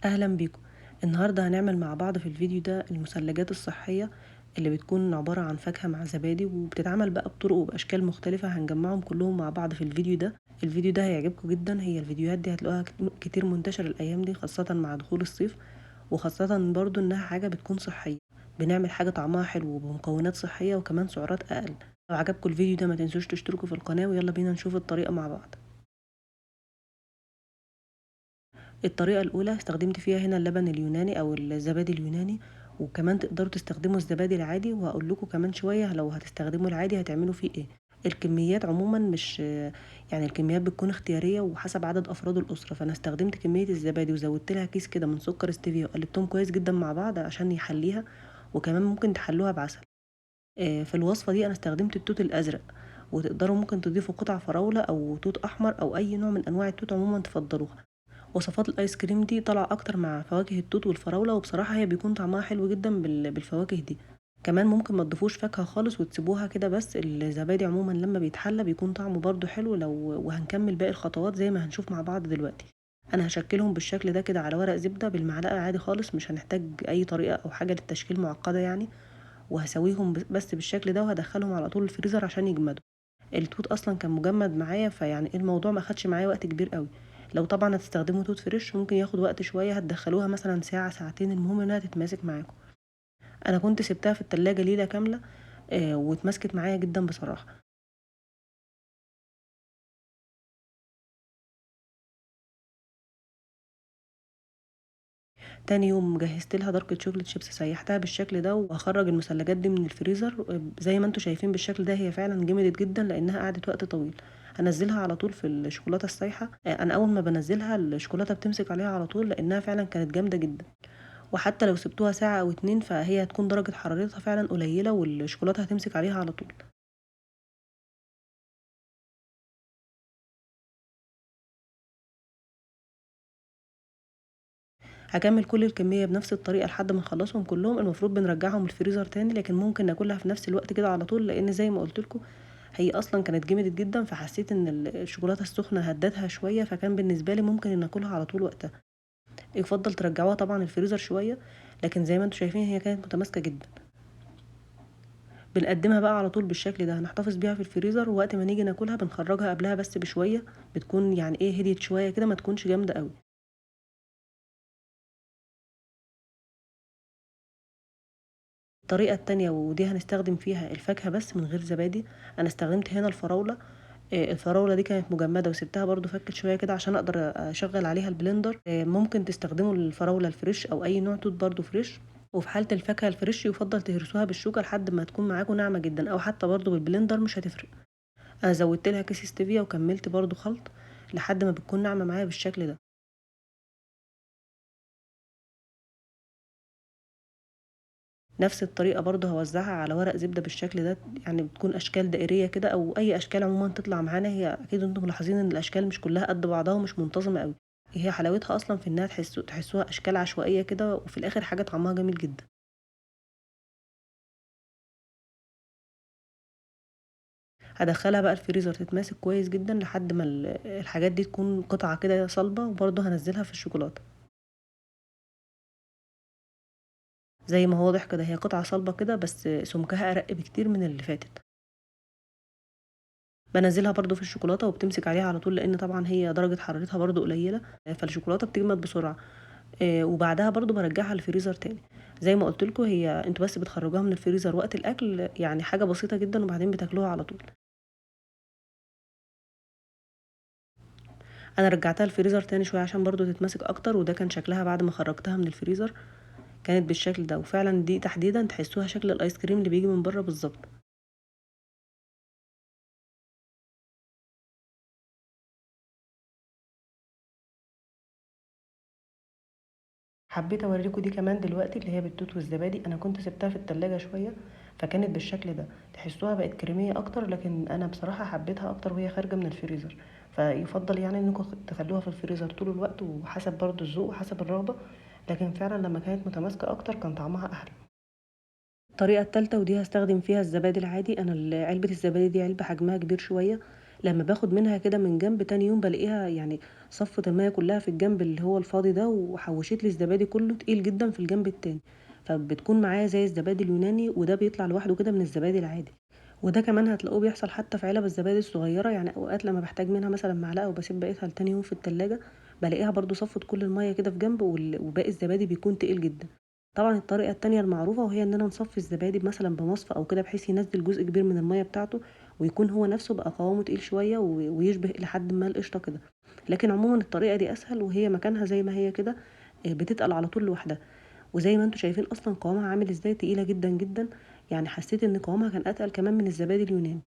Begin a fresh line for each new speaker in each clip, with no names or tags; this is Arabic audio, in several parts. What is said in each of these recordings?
أهلا بيكم. النهاردة هنعمل مع بعض في الفيديو ده المثلجات الصحية اللي بتكون عبارة عن فاكهة مع زبادي، وبتتعمل بقى بطرق وبأشكال مختلفة. هنجمعهم كلهم مع بعض في الفيديو ده. الفيديو ده هيعجبكم جدا. هي الفيديوهات دي هتلاقوها كتير منتشر الأيام دي، خاصة مع دخول الصيف، وخاصة برضو إنها حاجة بتكون صحية. بنعمل حاجة طعمها حلو وبمكونات صحية وكمان سعرات أقل. لو عجبكم الفيديو ده ما تنسوش تشتركوا في القناة، ويلا بينا نشوف الطريقة مع بعض. الطريقة الأولى استخدمت فيها هنا اللبن اليوناني أو الزبادي اليوناني، وكمان تقدروا تستخدموا الزبادي العادي، وهقول لكم كمان شوية لو هتستخدموا العادي هتعملوا فيه ايه. الكميات عموما مش يعني الكميات بتكون اختيارية وحسب عدد أفراد الأسرة، فأنا استخدمت كمية الزبادي وزودت لها كيس كده من سكر ستيفيا وقلبتهم كويس جدا مع بعض عشان يحليها، وكمان ممكن تحلوها بعسل. في الوصفة دي أنا استخدمت التوت الأزرق، وتقدروا ممكن تضيفوا قطع فراولة أو توت أحمر أو أي نوع من أنواع التوت عموما تفضلوها. وصفات الايس كريم دي طالعه اكتر مع فواكه التوت والفراوله، وبصراحه هي بيكون طعمها حلو جدا بالفواكه دي. كمان ممكن ما تضيفوش فاكهه خالص وتسيبوها كده، بس الزبادي عموما لما بيتحلى بيكون طعمه برضو حلو. وهنكمل باقي الخطوات زي ما هنشوف مع بعض دلوقتي. انا هشكلهم بالشكل ده كده على ورق زبده بالمعلقه عادي خالص، مش هنحتاج اي طريقه او حاجه للتشكيل معقده يعني. وهسويهم بس بالشكل ده، وهدخلهم على طول الفريزر عشان يجمدوا. التوت اصلا كان مجمد معايا، فيعني الموضوع ما خدش معايا وقت كبير قوي. لو طبعا هتستخدموا توت فريش ممكن ياخد وقت شويه، هتدخلوها مثلا ساعه ساعتين، المهم انها تتماسك معاكم. انا كنت سبتها في التلاجة ليله كامله، واتمسكت معايا جدا بصراحه. تاني يوم جهزت لها دارك شوكليت شيبس، سيحتها بالشكل ده، وهخرج المثلجات دي من الفريزر. زي ما انتم شايفين بالشكل ده، هي فعلا جمدت جدا لانها قعدت وقت طويل. هنزلها على طول في الشوكولاته السايحه. انا اول ما بنزلها الشوكولاته بتمسك عليها على طول لانها فعلا كانت جامده جدا. وحتى لو سبتوها ساعه او اتنين فهي هتكون درجه حرارتها فعلا قليله والشوكولاته هتمسك عليها على طول. هكمل كل الكميه بنفس الطريقه لحد ما نخلصهم كلهم. المفروض بنرجعهم الفريزر تاني، لكن ممكن ناكلها في نفس الوقت كده على طول، لان زي ما قلت لكم هي اصلا كانت جمدت جدا، فحسيت ان الشوكولاته السخنه هدتها شويه، فكان بالنسبه لي ممكن ان اكلها على طول وقتها. يفضل ترجعوها طبعا الفريزر شويه، لكن زي ما انتم شايفين هي كانت متماسكه جدا. بنقدمها بقى على طول بالشكل ده، هنحتفظ بيها في الفريزر، ووقت ما نيجي ناكلها بنخرجها قبلها بس بشويه، بتكون يعني ايه هديت شويه كده، ما تكونش جامده قوي. الطريقة التانية ودي هنستخدم فيها الفاكهة بس من غير زبادي. انا استخدمت هنا الفراولة. الفراولة دي كانت مجمدة وسبتها برضو فكت شوية كده عشان اقدر اشغل عليها البلندر. ممكن تستخدموا الفراولة الفريش او اي نوع توت برضو فريش. وفي حالة الفاكهة الفريش يفضل تهرسوها بالشوكة لحد ما تكون معاكم ناعمة جدا، او حتى برضو بالبلندر مش هتفرق. انا زودت لها كيس ستيفيا وكملت برضو خلط لحد ما بتكون ناعمة معايا بالشكل ده. نفس الطريقة برضه هوزعها على ورق زبدة بالشكل ده، يعني بتكون اشكال دائرية كده او اي اشكال عموما تطلع معانا. هي اكيد انتم ملاحظين ان الاشكال مش كلها قد بعضها ومش منتظمة قوي. هي حلاوتها اصلا في انها تحسوها اشكال عشوائية كده، وفي الاخر حاجة طعمها جميل جدا. هدخلها بقى الفريزر تتماسك كويس جدا لحد ما الحاجات دي تكون قطعة كده صلبة، وبرضه هنزلها في الشوكولاتة. زي ما هو واضح كده هي قطعة صلبة كده، بس سمكها ارق بكتير من اللي فاتت. بانزّلها برضه في الشوكولاتة وبتمسك عليها على طول، لإن طبعًا هي درجة حرارتها برضه قليلة، فالشوكولاتة بتجمد بسرعة. وبعدها برضه بارجّعها الفريزر تاني. زي ما قُلت لكم هي أنتم بس بتخرّجوها من الفريزر وقت الأكل، يعني حاجة بسيطة جدًا، وبعدين بتاكلوها على طول. أنا رجّعتها الفريزر تاني شوية عشان برضه تتماسك أكتر، وده كان شكلها بعد ما خرّجتها من الفريزر، كانت بالشكل ده. وفعلًا دي تحديدًا تحسّوها شكل الآيس كريم اللي بييجي من برّه بالضبط. حبيت اوريكم دي كمان دلوقتي اللي هي بالتوت والزبادي. انا كنت سبتها في التلاجة شوية فكانت بالشكل ده، تحسوها بقت كريمية اكتر، لكن انا بصراحة حبيتها اكتر وهي خارجة من الفريزر. فيفضل يعني انكم تخلوها في الفريزر طول الوقت، وحسب برضو الذوق وحسب الرغبة. لكن فعلا لما كانت متماسكة اكتر كان طعمها احلى. الطريقة التالتة ودي هستخدم فيها الزبادي العادي. انا علبة الزبادي دي علبة حجمها كبير شوية، لمّا باخد منها كده من جنب تاني يوم بالاقيها يعني صفّت المَيّة كلّها في الجنب اللي هو الفاضي ده، وحوّشت لي الزبادي كلّه تقيل جدًا في الجنب التاني، فبتكون معايا زي الزبادي اليوناني وده بيطلع لوحده كده من الزبادي العادي. وده كمان هتلاقوه بيحصل حتى في علب الزبادي الصغيّرة، يعني أوقات لمّا باحتاج منها مثلًا معلقة وباسيب بقيتها لتاني يوم في التلاجة، بالاقيها برضه صفّت كل المَيّة كده في جنب وباقي الزبادي بيكون تقيل جدًا. طبعًا الطريقة التانية المعروفة وهي إن أنا نصفّي الزبادي مثلًا بمصفى أو كده بحيث ينزّل جزء كبير من المَيّة بتاعته، ويكون هو نَفْسه بقى قوامه تقيل شوية ويشبه إلى حدٍ ما القشطة كده. لكن عمومًا الطريقة دي أسهل وهي مكانها زي ما هي كده بتتقل على طول لوحدها. وزي ما أنتم شايفين أصلًا قوامها عامل إزاي تقيلة جدًا، جدًا، يعني حسّيت إن قوامها كان أتقل كمان من الزبادي اليوناني.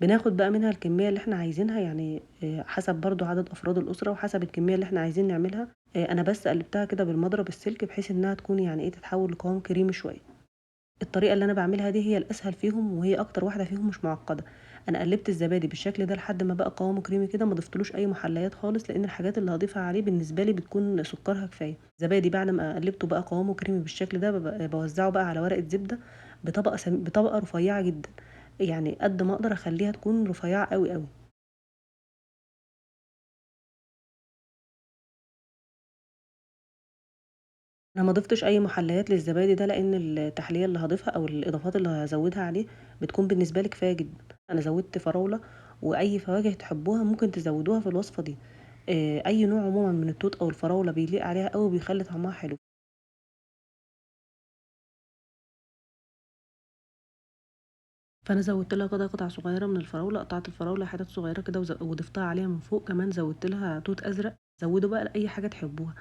بناخد بقى منها الكمية اللي إحنا عايزينها، يعني حسب برضه عدد أفراد الأسرة وحسب الكمية اللي إحنا عايزين نعملها. أنا بس قلّبتها كده بالمضرب السلك بحيث إنها تكون يعني إيه، تتحوّل لقوام كريمي شوية. الطريقة اللي أنا باعملها دي هي الأسهل فيهم وهي أكتر واحدة فيهم مش معقدة. أنا قلبت الزبادي بالشكل ده لحد ما بقى قوامه كريمي كده، ما ضفتلوش أي محليات خالص لأن الحاجات اللي هاضيفها عليه بالنسبة لي بتكون سكرها كفاية. زبادي بعد ما قلبته بقى قوامه كريمي بالشكل ده باوزعه بقى على ورقة زبدة بطبقة رفيعة جدا، يعني قد ما أقدر أخليها تكون رفيعة قوي قوي. أنا ما ضفتش أي محليات للزبادي ده، لإن التحلية اللي هاضيفها أو الإضافات اللي هازوّدها عليه بتكون بالنسبة لي كفاية جدًا. أنا زوّدت فراولة وأي فواكه تحبوها ممكن تزوّدوها في الوصفة دي. أي نوع عمومًا من التوت أو الفراولة بيليق عليها أوي وبيخلّي طعمها حلو. فأنا زوّدت لها كده قطع صغيرة من الفراولة، قطعت الفراولة حتت صغيرة كده وضفتها عليها من فوق، كمان زوّدت لها توت أزرق، زوّدوا بقى لأي حاجة تحبوها.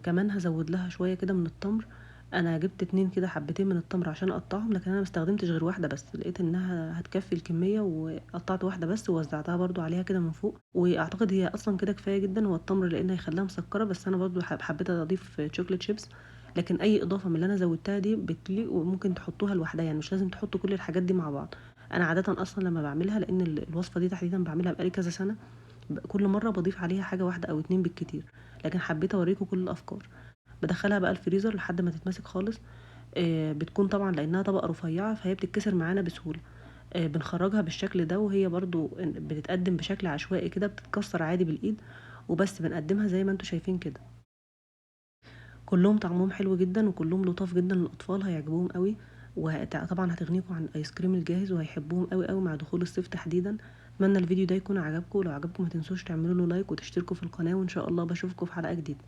كمان هازوّد لها شوية كده من التمر. أنا جِبت 2 كده حبّتين من التمر عشان أقطّعهم، لكن أنا ما استخدمتش غير واحدة بس، لقيت إنها هتكفّي الكمية وقطّعت واحدة بس ووزّعتها برضه عليها كده من فوق، وأعتقد هي أصلًا كده كفاية جدًا، هو التمر لإن هيخلّيها مسكّرة، بس أنا برضه حبّيت أضيف chocolate chips. لكن أي إضافة من اللي أنا زوّدتها دي بتليق وممكن تحطّوها لوحدها، يعني مش لازم تحطّوا كل الحاجات دي مع بعض. أنا عادةً أصلًا لمّا باعملها لإن الوصفة دي تحديدًا باعملها بقى لي كذا سَنة، كل مرّة باضيف عليها حاجة واحدة أو 2 بالكتير، لكن حبّيت أورّيكم كل الأفكار. بادخّلها بقى الفريزر لحد ما تتمسك خالص. بتكون طبعًا لإنها طبقة رفيّعة فهي بتتكسر معانا بسهولة. بنخرّجها بالشكل ده وهي برضه بتتقدّم بشكل عشوائي كده، بتتكسر عادي بالإيد وبس، بنقدّمها زي ما أنتم شايفين كده. كلّهم طعمهم حلو جدًا وكلّهم لطاف جدًا للأطفال هيعجبوهم أوي، طبعًا هتغنيكم عن الآيس كريم الجاهز وهيحبوهم أوي، أوي مع دخول الصيف تحديدًا. أتمنى الفيديو ده يكون عجبكم، ولو عجبكم ما تنسوش تعملوا له لايك وتشتركوا في القناة، وإن شاء الله باشوفكم في حلقة جديدة.